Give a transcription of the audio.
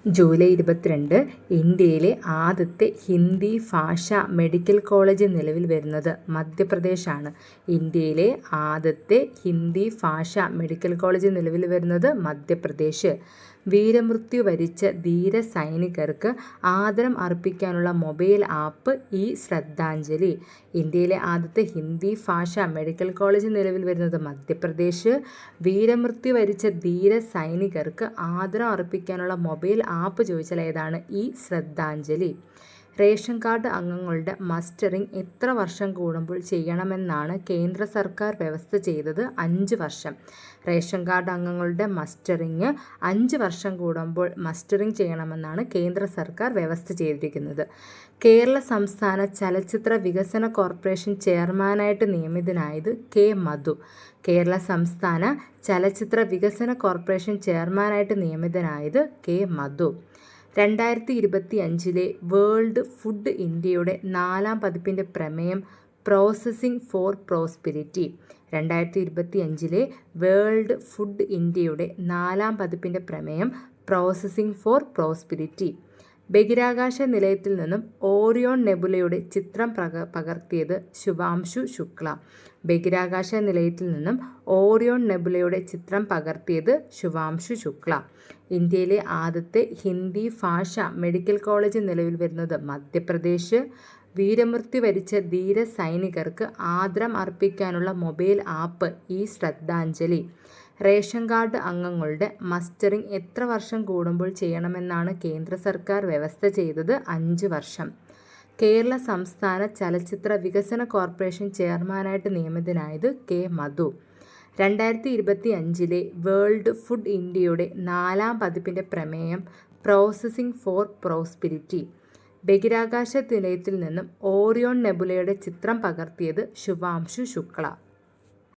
July 22 ഇന്ത്യയിലെ ആദ്യത്തെ ഹിന്ദി ഭാഷാ മെഡിക്കൽ കോളേജ് നിലവിൽ വരുന്നത് മധ്യപ്രദേശാണ്. ഇന്ത്യയിലെ ആദ്യത്തെ ഹിന്ദി ഭാഷാ മെഡിക്കൽ കോളേജ് നിലവിൽ വരുന്നത് മധ്യപ്രദേശ്. വീരമൃത്യു വരിച്ച ധീര സൈനികർക്ക് ആദരം അർപ്പിക്കാനുള്ള മൊബൈൽ ആപ്പ് ഈ ശ്രദ്ധാഞ്ജലി. ഇന്ത്യയിലെ ആദ്യത്തെ ഹിന്ദി ഭാഷാ മെഡിക്കൽ കോളേജ് നിലവിൽ വരുന്നത് മധ്യപ്രദേശ്. വീരമൃത്യു വരിച്ച ധീര സൈനികർക്ക് ആദരം അർപ്പിക്കാനുള്ള മൊബൈൽ ആപ്പ് ചോദിച്ചാൽ ഏതാണ്? ഈ ശ്രദ്ധാഞ്ജലി. റേഷൻ കാർഡ് അംഗങ്ങളുടെ മസ്റ്ററിംഗ് എത്ര വർഷം കൂടുമ്പോൾ ചെയ്യണമെന്നാണ് കേന്ദ്ര സർക്കാർ വ്യവസ്ഥ ചെയ്തത്? 5 വർഷം. റേഷൻ കാർഡ് അംഗങ്ങളുടെ മസ്റ്ററിംഗ് 5 വർഷം കൂടുമ്പോൾ മസ്റ്ററിംഗ് ചെയ്യണമെന്നാണ് കേന്ദ്ര സർക്കാർ വ്യവസ്ഥ ചെയ്തിരിക്കുന്നത്. കേരള സംസ്ഥാന ചലച്ചിത്ര വികസന കോർപ്പറേഷൻ ചെയർമാനായിട്ട് നിയമിതനായത് കെ മധു. കേരള സംസ്ഥാന ചലച്ചിത്ര വികസന കോർപ്പറേഷൻ ചെയർമാനായിട്ട് നിയമിതനായത് കെ മധു. 2025 വേൾഡ് ഫുഡ് ഇന്ത്യയുടെ 4ാം പതിപ്പിൻ്റെ പ്രമേയം processing for prosperity. 2025 world food ഇന്ത്യയുടെ 4ാം പതിപ്പിൻ്റെ പ്രമേയം പ്രോസസ്സിംഗ് ഫോർ പ്രോസ്പെരിറ്റി. ബഹിരാകാശ നിലയത്തിൽ നിന്നും ഓറിയോൺ നെബുലയുടെ ചിത്രം പകർത്തിയത് ശുഭാംശു ശുക്ല. ബഹിരാകാശ നിലയത്തിൽ നിന്നും ഓറിയോൺ നെബുലയുടെ ചിത്രം പകർത്തിയത് ശുഭാംശു ശുക്ല. ഇന്ത്യയിലെ ആദ്യത്തെ ഹിന്ദി ഭാഷ മെഡിക്കൽ കോളേജ് നിലവിൽ വരുന്നത് മധ്യപ്രദേശ്. വീരമൃത്യു വരിച്ച ധീര സൈനികർക്ക് ആദരം അർപ്പിക്കാനുള്ള മൊബൈൽ ആപ്പ് ഈ ശ്രദ്ധാഞ്ജലി. റേഷൻ കാർഡ് അംഗങ്ങളുടെ മസ്റ്ററിംഗ് എത്ര വർഷം കൂടുമ്പോൾ ചെയ്യണമെന്നാണ് കേന്ദ്ര സർക്കാർ വ്യവസ്ഥ ചെയ്തത്? 5 വർഷം. കേരള സംസ്ഥാന ചലച്ചിത്ര വികസന കോർപ്പറേഷൻ ചെയർമാനായിട്ട് നിയമിതനായത് കെ മധു. 2025 വേൾഡ് ഫുഡ് ഇന്ത്യയുടെ 4ാം പതിപ്പിൻ്റെ പ്രമേയം പ്രോസസ്സിംഗ് ഫോർ പ്രോസ്പെരിറ്റി. ബഹിരാകാശ നിലയത്തിൽ നിന്നും ഓറിയോൺ നെബുലയുടെ ചിത്രം പകർത്തിയത് ശുഭാംശു ശുക്ല.